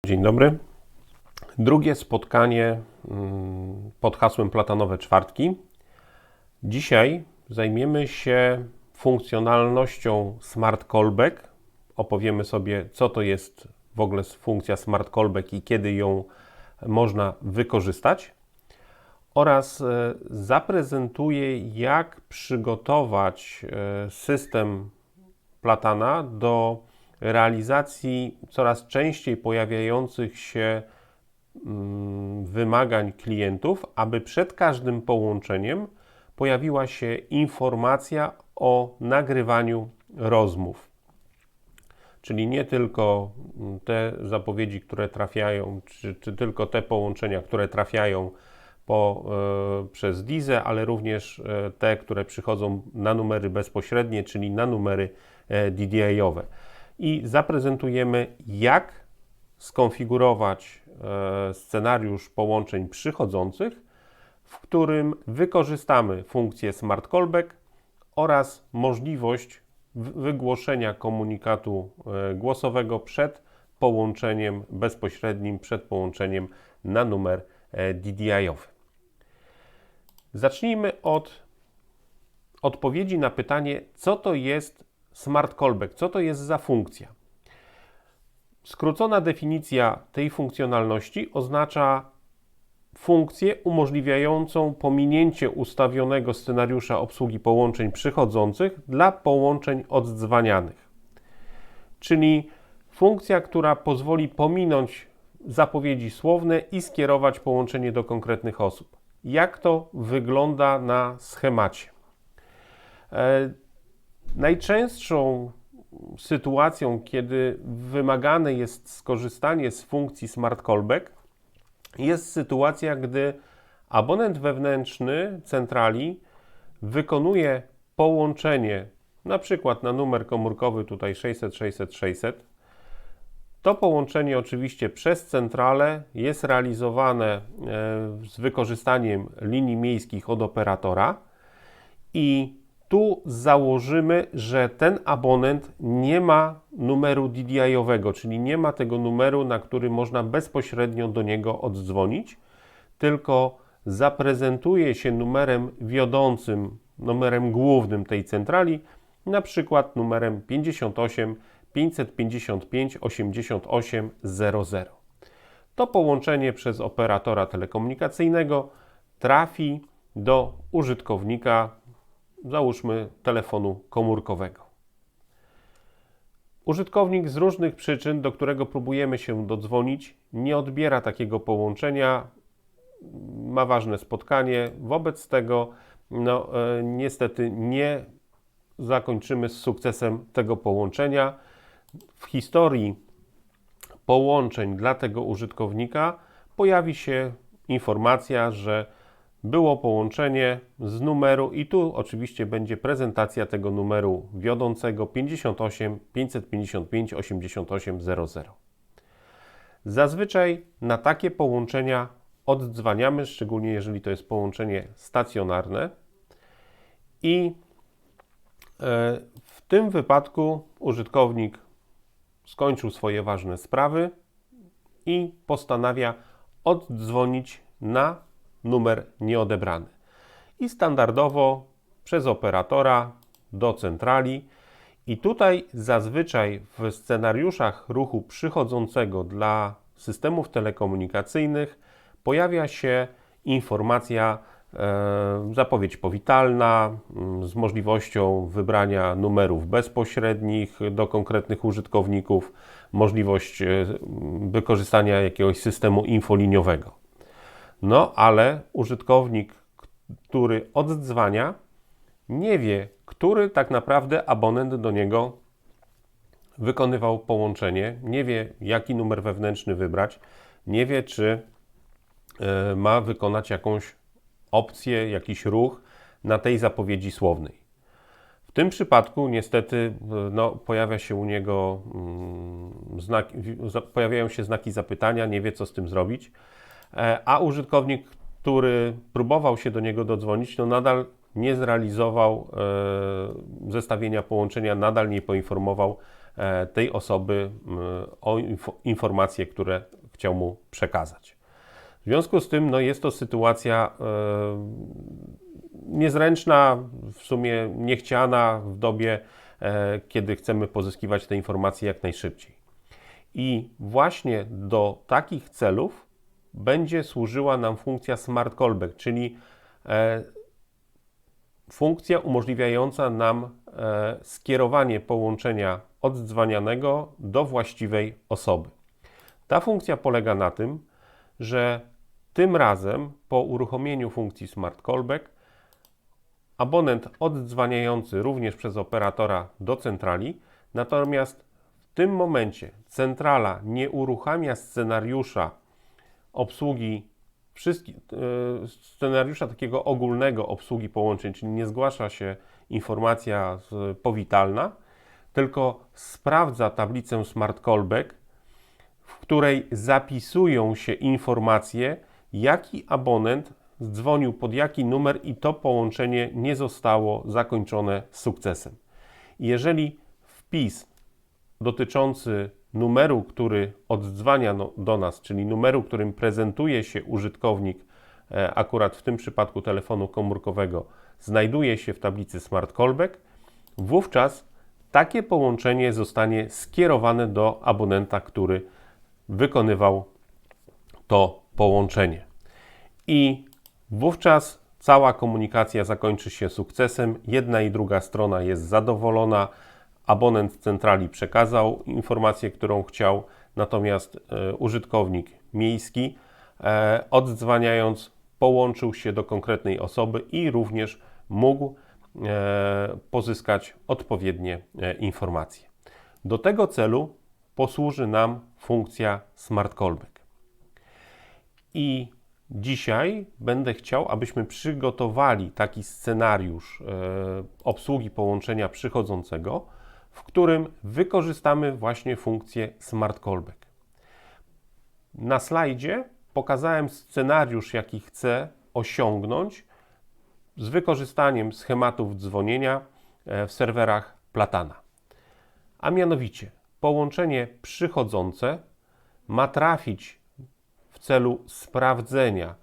Dzień dobry. Drugie spotkanie pod hasłem Platanowe Czwartki. Dzisiaj zajmiemy się funkcjonalnością Smart Callback. Opowiemy sobie, co to jest w ogóle funkcja Smart Callback i kiedy ją można wykorzystać. Oraz zaprezentuję, jak przygotować system Platana do realizacji coraz częściej pojawiających się wymagań klientów, aby przed każdym połączeniem pojawiła się informacja o nagrywaniu rozmów. Czyli nie tylko te zapowiedzi, które trafiają, czy tylko te połączenia, które trafiają przez DISę, ale również te, które przychodzą na numery bezpośrednie, czyli na numery DDI-owe. I zaprezentujemy, jak skonfigurować scenariusz połączeń przychodzących, w którym wykorzystamy funkcję Smart Callback oraz możliwość wygłoszenia komunikatu głosowego przed połączeniem bezpośrednim, przed połączeniem na numer DDI-owy. Zacznijmy od odpowiedzi na pytanie, co to jest Smart Callback, co to jest za funkcja. Skrócona definicja tej funkcjonalności oznacza funkcję umożliwiającą pominięcie ustawionego scenariusza obsługi połączeń przychodzących dla połączeń oddzwanianych. Czyli funkcja, która pozwoli pominąć zapowiedzi słowne i skierować połączenie do konkretnych osób. Jak to wygląda na schemacie? Najczęstszą sytuacją, kiedy wymagane jest skorzystanie z funkcji Smart Callback, jest sytuacja, gdy abonent wewnętrzny centrali wykonuje połączenie, na przykład na numer komórkowy tutaj 600 600 600. To połączenie oczywiście przez centralę jest realizowane z wykorzystaniem linii miejskich od operatora i tu założymy, że ten abonent nie ma numeru DDI-owego, czyli nie ma tego numeru, na który można bezpośrednio do niego oddzwonić, tylko zaprezentuje się numerem wiodącym, numerem głównym tej centrali, na przykład numerem 58 555 88 00. To połączenie przez operatora telekomunikacyjnego trafi do użytkownika, załóżmy, telefonu komórkowego. Użytkownik z różnych przyczyn, do którego próbujemy się dodzwonić, nie odbiera takiego połączenia, ma ważne spotkanie, wobec tego niestety nie zakończymy z sukcesem tego połączenia. W historii połączeń dla tego użytkownika pojawi się informacja, że było połączenie z numeru i tu oczywiście będzie prezentacja tego numeru wiodącego 58 555 88 00. Zazwyczaj na takie połączenia oddzwaniamy, szczególnie jeżeli to jest połączenie stacjonarne i w tym wypadku użytkownik skończył swoje ważne sprawy i postanawia oddzwonić na numer nieodebrany. I standardowo przez operatora do centrali. I tutaj zazwyczaj w scenariuszach ruchu przychodzącego dla systemów telekomunikacyjnych pojawia się informacja, zapowiedź powitalna z możliwością wybrania numerów bezpośrednich do konkretnych użytkowników, możliwość wykorzystania jakiegoś systemu infoliniowego. No, ale użytkownik, który oddzwania, nie wie, który tak naprawdę abonent do niego wykonywał połączenie, nie wie, jaki numer wewnętrzny wybrać, nie wie, czy ma wykonać jakąś opcję, jakiś ruch na tej zapowiedzi słownej. W tym przypadku niestety pojawia się u niego pojawiają się znaki zapytania, nie wie, co z tym zrobić, a użytkownik, który próbował się do niego dodzwonić, nadal nie zrealizował zestawienia połączenia, nadal nie poinformował tej osoby o informacje, które chciał mu przekazać. W związku z tym jest to sytuacja niezręczna, w sumie niechciana w dobie, kiedy chcemy pozyskiwać te informacje jak najszybciej. I właśnie do takich celów będzie służyła nam funkcja Smart Callback, czyli funkcja umożliwiająca nam skierowanie połączenia oddzwanianego do właściwej osoby. Ta funkcja polega na tym, że tym razem po uruchomieniu funkcji Smart Callback abonent oddzwaniający również przez operatora do centrali, natomiast w tym momencie centrala nie uruchamia scenariusza obsługi scenariusza takiego ogólnego obsługi połączeń, czyli nie zgłasza się informacja powitalna, tylko sprawdza tablicę Smart Callback, w której zapisują się informacje, jaki abonent dzwonił pod jaki numer i to połączenie nie zostało zakończone sukcesem. Jeżeli wpis dotyczący numeru, który oddzwania do nas, czyli numeru, którym prezentuje się użytkownik, akurat w tym przypadku telefonu komórkowego, znajduje się w tablicy Smart Callback, wówczas takie połączenie zostanie skierowane do abonenta, który wykonywał to połączenie. I wówczas cała komunikacja zakończy się sukcesem, jedna i druga strona jest zadowolona, abonent centrali przekazał informację, którą chciał, natomiast użytkownik miejski oddzwaniając połączył się do konkretnej osoby i również mógł pozyskać odpowiednie informacje. Do tego celu posłuży nam funkcja Smart Callback. I dzisiaj będę chciał, abyśmy przygotowali taki scenariusz obsługi połączenia przychodzącego, w którym wykorzystamy właśnie funkcję Smart Callback. Na slajdzie pokazałem scenariusz, jaki chcę osiągnąć z wykorzystaniem schematów dzwonienia w serwerach Platana. A mianowicie połączenie przychodzące ma trafić w celu sprawdzenia,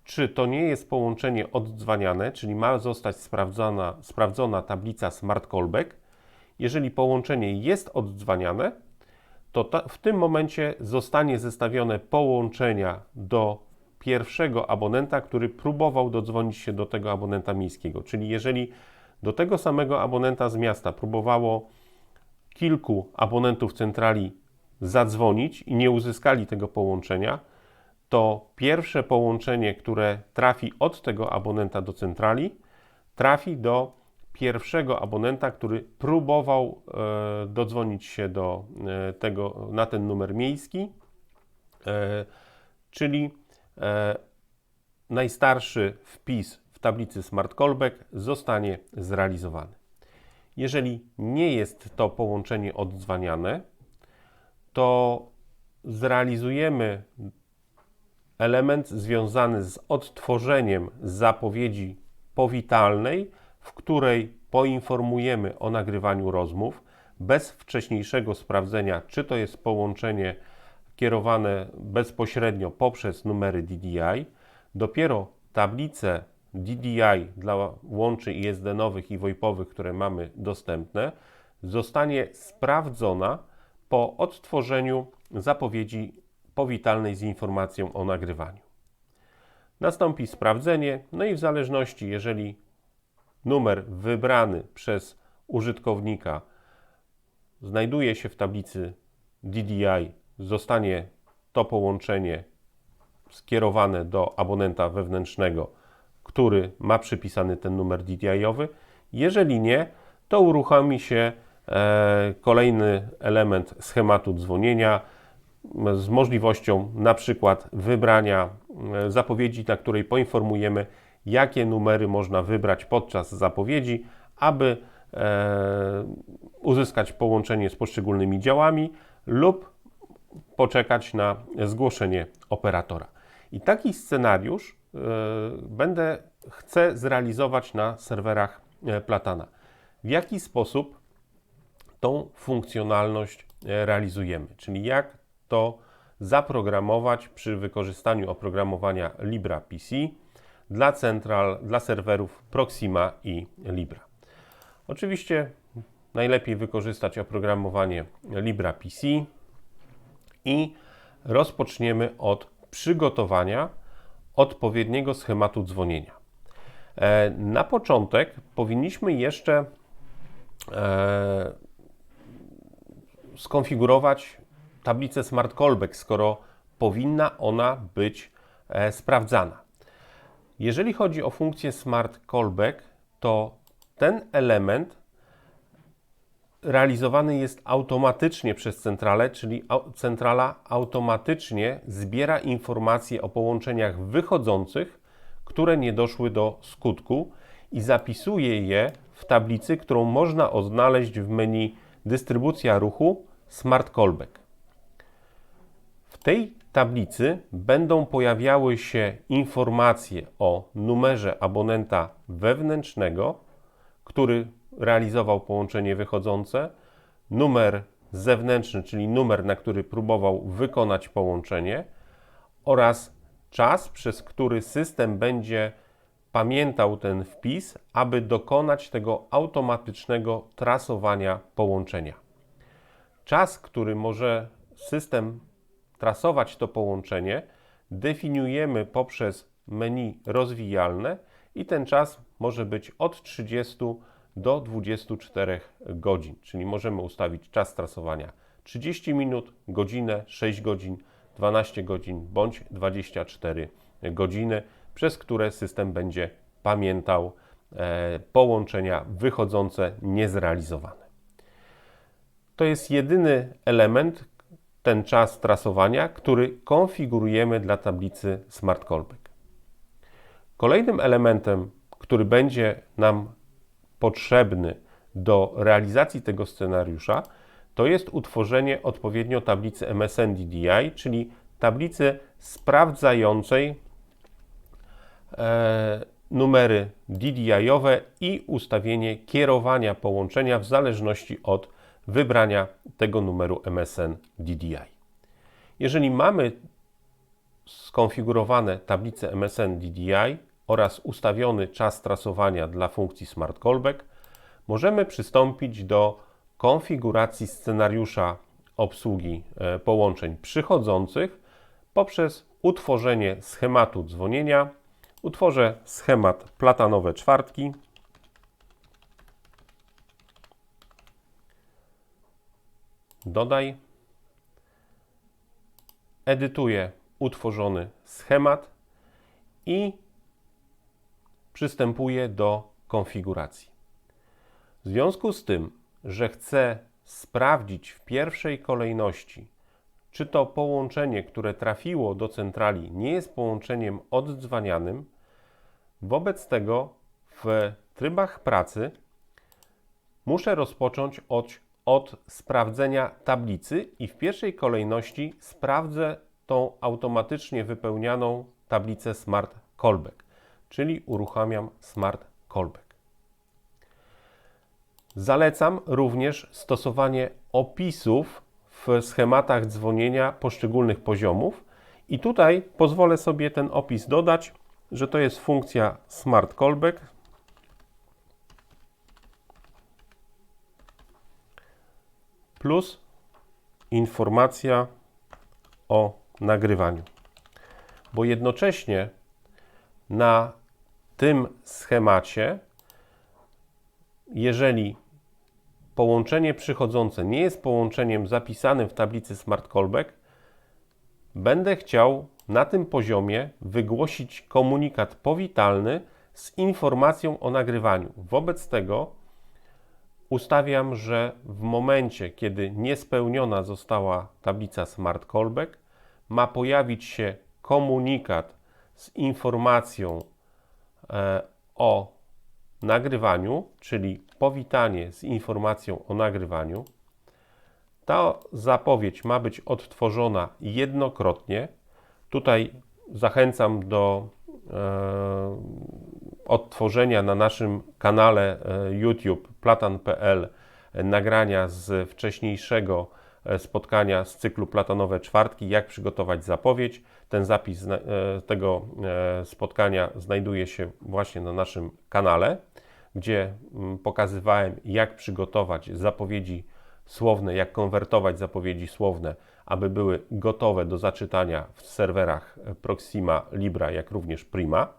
czy to nie jest połączenie oddzwaniane, czyli ma zostać sprawdzona tablica Smart Callback. Jeżeli połączenie jest oddzwaniane, to w tym momencie zostanie zestawione połączenia do pierwszego abonenta, który próbował dodzwonić się do tego abonenta miejskiego. Czyli jeżeli do tego samego abonenta z miasta próbowało kilku abonentów centrali zadzwonić i nie uzyskali tego połączenia, to pierwsze połączenie, które trafi od tego abonenta do centrali, trafi do pierwszego abonenta, który próbował dodzwonić się na ten numer miejski, czyli najstarszy wpis w tablicy Smart Callback zostanie zrealizowany. Jeżeli nie jest to połączenie oddzwaniane, to zrealizujemy element związany z odtworzeniem zapowiedzi powitalnej, w której poinformujemy o nagrywaniu rozmów bez wcześniejszego sprawdzenia, czy to jest połączenie kierowane bezpośrednio poprzez numery DDI. Dopiero tablice DDI dla łączy ISDN-owych i VoIP-owych, które mamy dostępne, zostanie sprawdzona po odtworzeniu zapowiedzi powitalnej z informacją o nagrywaniu. Nastąpi sprawdzenie, no i w zależności, jeżeli numer wybrany przez użytkownika znajduje się w tablicy DDI, zostanie to połączenie skierowane do abonenta wewnętrznego, który ma przypisany ten numer DDI-owy. Jeżeli nie, to uruchomi się kolejny element schematu dzwonienia z możliwością na przykład wybrania zapowiedzi, na której poinformujemy, jakie numery można wybrać podczas zapowiedzi, aby uzyskać połączenie z poszczególnymi działami lub poczekać na zgłoszenie operatora. I taki scenariusz chcę zrealizować na serwerach Platana. W jaki sposób tą funkcjonalność realizujemy, czyli jak to zaprogramować przy wykorzystaniu oprogramowania LibraPC dla serwerów Proxima i Libra. Oczywiście najlepiej wykorzystać oprogramowanie LibraPC i rozpoczniemy od przygotowania odpowiedniego schematu dzwonienia. Na początek powinniśmy jeszcze skonfigurować tablicę Smart Callback, skoro powinna ona być sprawdzana. Jeżeli chodzi o funkcję Smart Callback, to ten element realizowany jest automatycznie przez centralę, czyli centrala automatycznie zbiera informacje o połączeniach wychodzących, które nie doszły do skutku i zapisuje je w tablicy, którą można odnaleźć w menu Dystrybucja ruchu Smart Callback. W tej tablicy będą pojawiały się informacje o numerze abonenta wewnętrznego, który realizował połączenie wychodzące, numer zewnętrzny, czyli numer, na który próbował wykonać połączenie, oraz czas, przez który system będzie pamiętał ten wpis, aby dokonać tego automatycznego trasowania połączenia. Czas, który może system trasować to połączenie, definiujemy poprzez menu rozwijalne i ten czas może być od 30 do 24 godzin, czyli możemy ustawić czas trasowania 30 minut, godzinę, 6 godzin, 12 godzin bądź 24 godziny, przez które system będzie pamiętał połączenia wychodzące niezrealizowane. To jest jedyny element, ten czas trasowania, który konfigurujemy dla tablicy Smart Callback. Kolejnym elementem, który będzie nam potrzebny do realizacji tego scenariusza, to jest utworzenie odpowiednio tablicy MSN DDI, czyli tablicy sprawdzającej numery DDI-owe i ustawienie kierowania połączenia w zależności od wybrania tego numeru MSN DDI. Jeżeli mamy skonfigurowane tablice MSN DDI oraz ustawiony czas trasowania dla funkcji Smart Callback, możemy przystąpić do konfiguracji scenariusza obsługi połączeń przychodzących poprzez utworzenie schematu dzwonienia. Utworzę schemat platanowe czwartki. Dodaj. Edytuję utworzony schemat i przystępuję do konfiguracji. W związku z tym, że chcę sprawdzić w pierwszej kolejności, czy to połączenie, które trafiło do centrali, nie jest połączeniem oddzwanianym, wobec tego w trybach pracy muszę rozpocząć od sprawdzenia tablicy i w pierwszej kolejności sprawdzę tą automatycznie wypełnianą tablicę Smart Callback, czyli uruchamiam Smart Callback. Zalecam również stosowanie opisów w schematach dzwonienia poszczególnych poziomów i tutaj pozwolę sobie ten opis dodać, że to jest funkcja Smart Callback plus informacja o nagrywaniu, bo jednocześnie na tym schemacie, jeżeli połączenie przychodzące nie jest połączeniem zapisanym w tablicy Smart Callback, będę chciał na tym poziomie wygłosić komunikat powitalny z informacją o nagrywaniu. Wobec tego ustawiam, że w momencie, kiedy niespełniona została tablica Smart Callback, ma pojawić się komunikat z informacją o nagrywaniu, czyli powitanie z informacją o nagrywaniu. Ta zapowiedź ma być odtworzona jednokrotnie. Tutaj zachęcam do odtworzenia na naszym kanale YouTube platan.pl nagrania z wcześniejszego spotkania z cyklu Platanowe Czwartki, jak przygotować zapowiedź. Ten zapis tego spotkania znajduje się właśnie na naszym kanale, gdzie pokazywałem, jak przygotować zapowiedzi słowne, jak konwertować zapowiedzi słowne, aby były gotowe do zaczytania w serwerach Proxima, Libra, jak również Prima.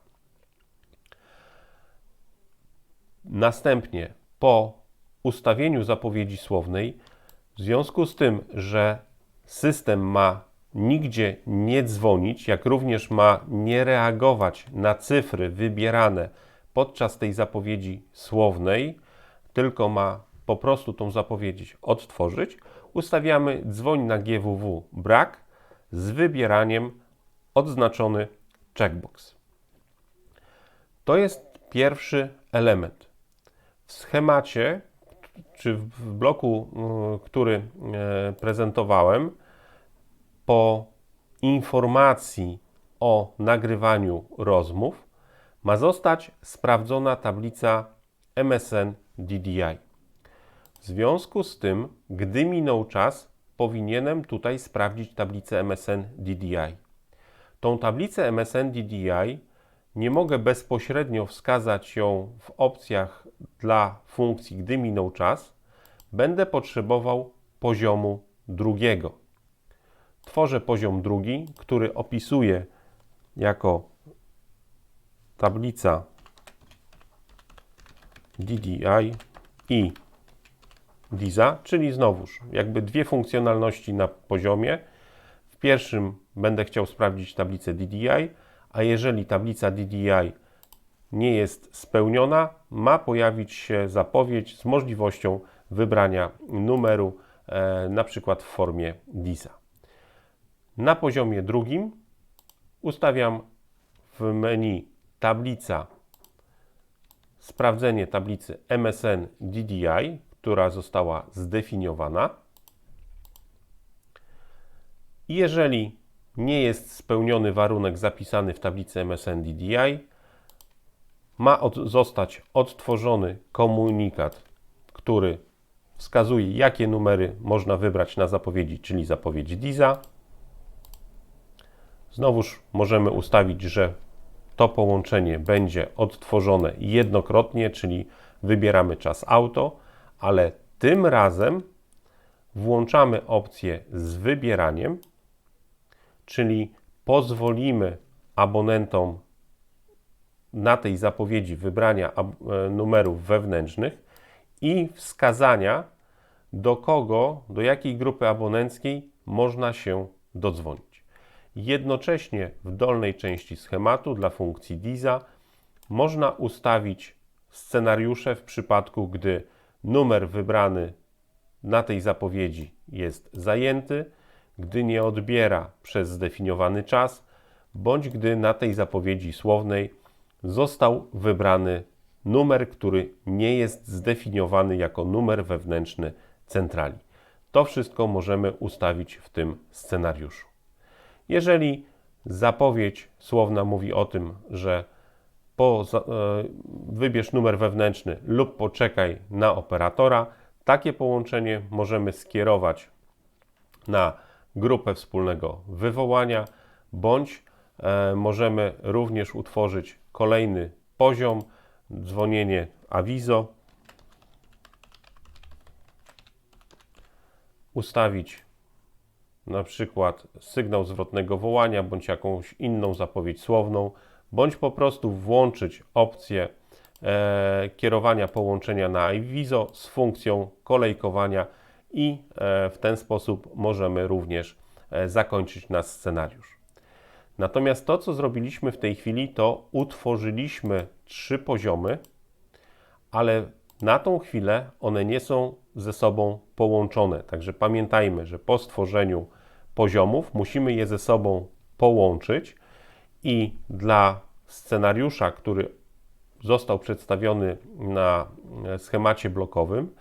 Następnie po ustawieniu zapowiedzi słownej, w związku z tym, że system ma nigdzie nie dzwonić, jak również ma nie reagować na cyfry wybierane podczas tej zapowiedzi słownej, tylko ma po prostu tą zapowiedź odtworzyć, ustawiamy dzwoń na GWW brak z wybieraniem odznaczony checkbox. To jest pierwszy element. W schemacie, czy w bloku, który prezentowałem, po informacji o nagrywaniu rozmów ma zostać sprawdzona tablica MSN DDI. W związku z tym, gdy minął czas, powinienem tutaj sprawdzić tablicę MSN DDI. Tą tablicę MSN DDI nie mogę bezpośrednio wskazać ją w opcjach dla funkcji, gdy minął czas. Będę potrzebował poziomu drugiego. Tworzę poziom drugi, który opisuję jako tablica DDI i DISA, czyli znowuż jakby dwie funkcjonalności na poziomie. W pierwszym będę chciał sprawdzić tablicę DDI, a jeżeli tablica DDI nie jest spełniona, ma pojawić się zapowiedź z możliwością wybrania numeru, na przykład w formie DISA. Na poziomie drugim ustawiam w menu tablica, sprawdzenie tablicy MSN DDI, która została zdefiniowana. I jeżeli nie jest spełniony warunek zapisany w tablicy MSN DDI, ma zostać odtworzony komunikat, który wskazuje, jakie numery można wybrać na zapowiedzi, czyli zapowiedź DISA. Znowuż możemy ustawić, że to połączenie będzie odtworzone jednokrotnie, czyli wybieramy czas auto, ale tym razem włączamy opcję z wybieraniem, czyli pozwolimy abonentom na tej zapowiedzi wybrania numerów wewnętrznych i wskazania, do kogo, do jakiej grupy abonenckiej można się dodzwonić. Jednocześnie w dolnej części schematu dla funkcji DISA można ustawić scenariusze w przypadku, gdy numer wybrany na tej zapowiedzi jest zajęty, gdy nie odbiera przez zdefiniowany czas, bądź gdy na tej zapowiedzi słownej został wybrany numer, który nie jest zdefiniowany jako numer wewnętrzny centrali. To wszystko możemy ustawić w tym scenariuszu. Jeżeli zapowiedź słowna mówi o tym, że wybierz numer wewnętrzny lub poczekaj na operatora, takie połączenie możemy skierować na grupę wspólnego wywołania, bądź możemy również utworzyć kolejny poziom, dzwonienie awizo, ustawić na przykład sygnał zwrotnego wołania, bądź jakąś inną zapowiedź słowną, bądź po prostu włączyć opcję kierowania połączenia na awizo z funkcją kolejkowania i w ten sposób możemy również zakończyć nasz scenariusz. Natomiast to, co zrobiliśmy w tej chwili, to utworzyliśmy 3 poziomy, ale na tą chwilę one nie są ze sobą połączone. Także pamiętajmy, że po stworzeniu poziomów musimy je ze sobą połączyć i dla scenariusza, który został przedstawiony na schemacie blokowym,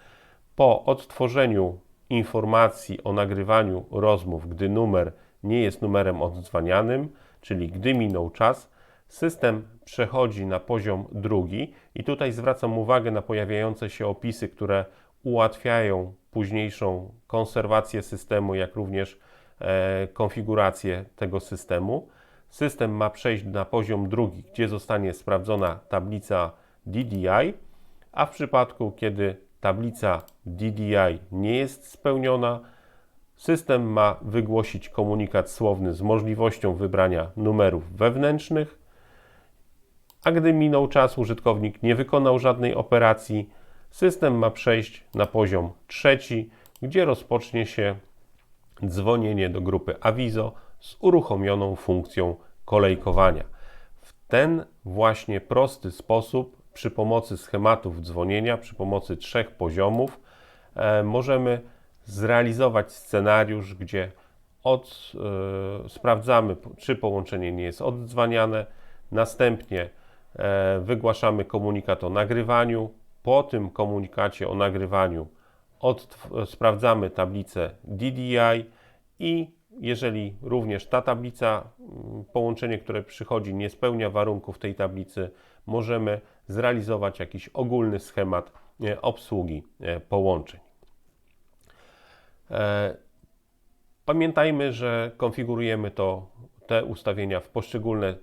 po odtworzeniu informacji o nagrywaniu rozmów, gdy numer nie jest numerem odzwanianym, czyli gdy minął czas, system przechodzi na poziom drugi i tutaj zwracam uwagę na pojawiające się opisy, które ułatwiają późniejszą konserwację systemu, jak również konfigurację tego systemu. System ma przejść na poziom drugi, gdzie zostanie sprawdzona tablica DDI, a w przypadku, kiedy tablica DDI nie jest spełniona, system ma wygłosić komunikat słowny z możliwością wybrania numerów wewnętrznych, a gdy minął czas, użytkownik nie wykonał żadnej operacji, system ma przejść na poziom trzeci, gdzie rozpocznie się dzwonienie do grupy awizo z uruchomioną funkcją kolejkowania. W ten właśnie prosty sposób, przy pomocy schematów dzwonienia, przy pomocy 3 poziomów, możemy zrealizować scenariusz, gdzie sprawdzamy, czy połączenie nie jest oddzwaniane, następnie wygłaszamy komunikat o nagrywaniu, po tym komunikacie o nagrywaniu sprawdzamy tablicę DDI i jeżeli również ta tablica, połączenie, które przychodzi, nie spełnia warunków tej tablicy, możemy zrealizować jakiś ogólny schemat obsługi połączeń. Pamiętajmy, że konfigurujemy te ustawienia w poszczególne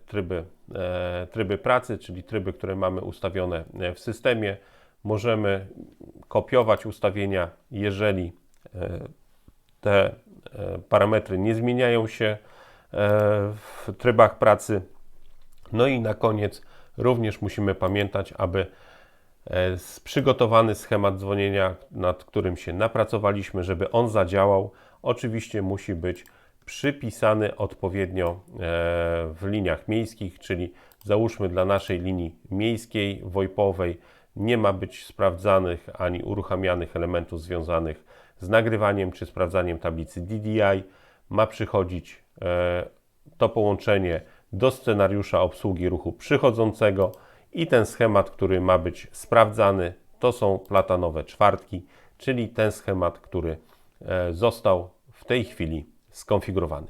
tryby pracy, czyli tryby, które mamy ustawione w systemie. Możemy kopiować ustawienia, jeżeli te parametry nie zmieniają się w trybach pracy. No i na koniec również musimy pamiętać, aby przygotowany schemat dzwonienia, nad którym się napracowaliśmy, żeby on zadziałał, oczywiście musi być przypisany odpowiednio w liniach miejskich, czyli załóżmy dla naszej linii miejskiej, VoIP-owej nie ma być sprawdzanych ani uruchamianych elementów związanych z nagrywaniem czy sprawdzaniem tablicy DDI. Ma przychodzić to połączenie do scenariusza obsługi ruchu przychodzącego i ten schemat, który ma być sprawdzany, to są platanowe czwartki, czyli ten schemat, który został w tej chwili skonfigurowany.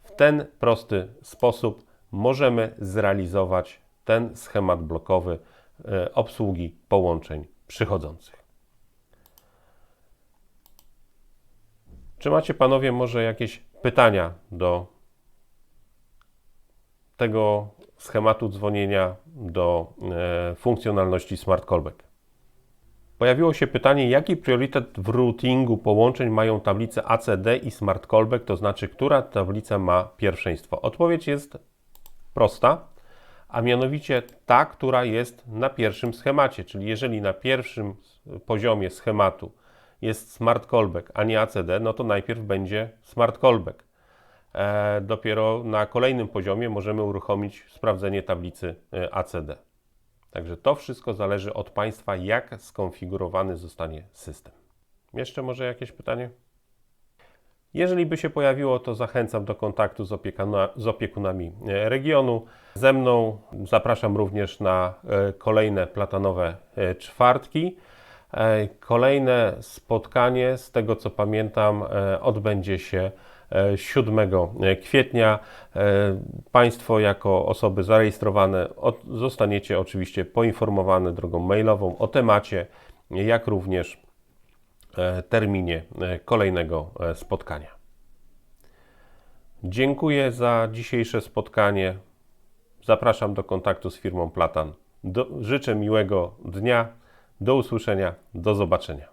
W ten prosty sposób możemy zrealizować ten schemat blokowy obsługi połączeń przychodzących. Czy macie panowie może jakieś pytania do tego schematu dzwonienia, do funkcjonalności Smart Callback? Pojawiło się pytanie, jaki priorytet w routingu połączeń mają tablice ACD i Smart Callback, to znaczy, która tablica ma pierwszeństwo? Odpowiedź jest prosta, a mianowicie ta, która jest na pierwszym schemacie, czyli jeżeli na pierwszym poziomie schematu jest Smart Callback, a nie ACD, no to najpierw będzie Smart Callback. Dopiero na kolejnym poziomie możemy uruchomić sprawdzenie tablicy ACD. Także to wszystko zależy od Państwa, jak skonfigurowany zostanie system. Jeszcze może jakieś pytanie? Jeżeli by się pojawiło, to zachęcam do kontaktu z opiekunami regionu. Ze mną zapraszam również na kolejne platanowe czwartki. Kolejne spotkanie, z tego co pamiętam, odbędzie się 7 kwietnia. Państwo jako osoby zarejestrowane zostaniecie oczywiście poinformowane drogą mailową o temacie, jak również terminie kolejnego spotkania. Dziękuję za dzisiejsze spotkanie. Zapraszam do kontaktu z firmą Platan. Życzę miłego dnia. Do usłyszenia. Do zobaczenia.